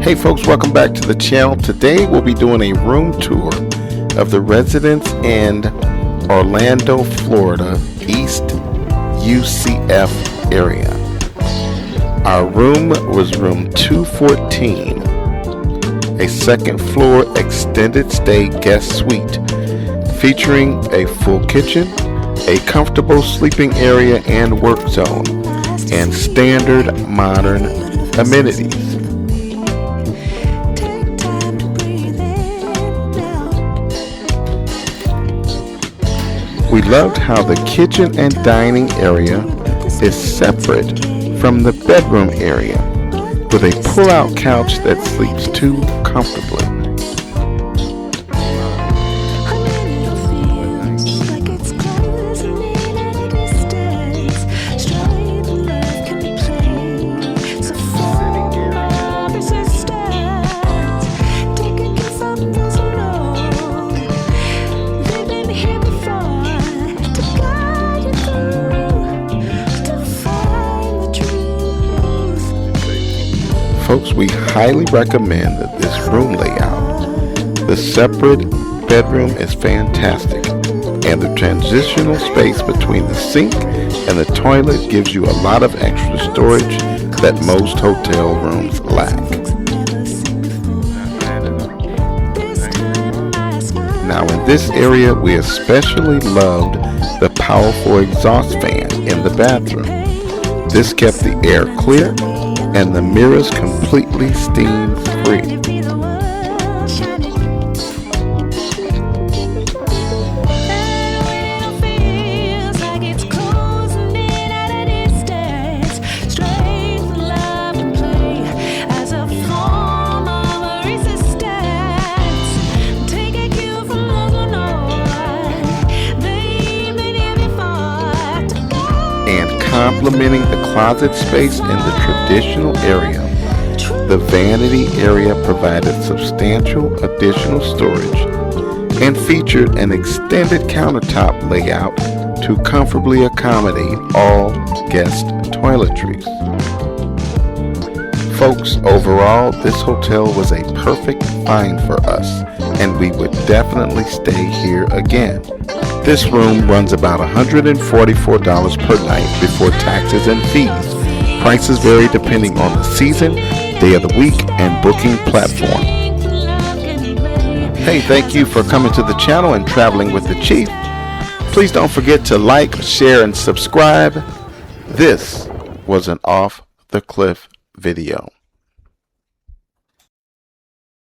Hey folks, welcome back to the channel. Today we'll be doing a room tour of the Residence Inn, Orlando, Florida, East-UCF area. Our room was room 214, a second floor extended stay guest suite featuring a full kitchen, a comfortable sleeping area and work zone, and standard modern amenities. We loved how the kitchen and dining area is separate from the bedroom area with a pull-out couch that sleeps two comfortably. Folks, we highly recommend this room layout. The separate bedroom is fantastic, and the transitional space between the sink and the toilet gives you a lot of extra storage that most hotel rooms lack. Now in this area, we especially loved the powerful exhaust fan in the bathroom. This kept the air clear and the mirrors completely steam free. And complementing the closet space in the traditional area, the vanity area provided substantial additional storage and featured an extended countertop layout to comfortably accommodate all guest toiletries. Folks, overall, this hotel was a perfect find for us, and we would definitely stay here again. This room runs about $144 per night before taxes and fees. Prices vary depending on the season, day of the week, and booking platform. Hey, thank you for coming to the channel and traveling with the Chief. Please don't forget to like, share, and subscribe. This was an Off the Cliff video.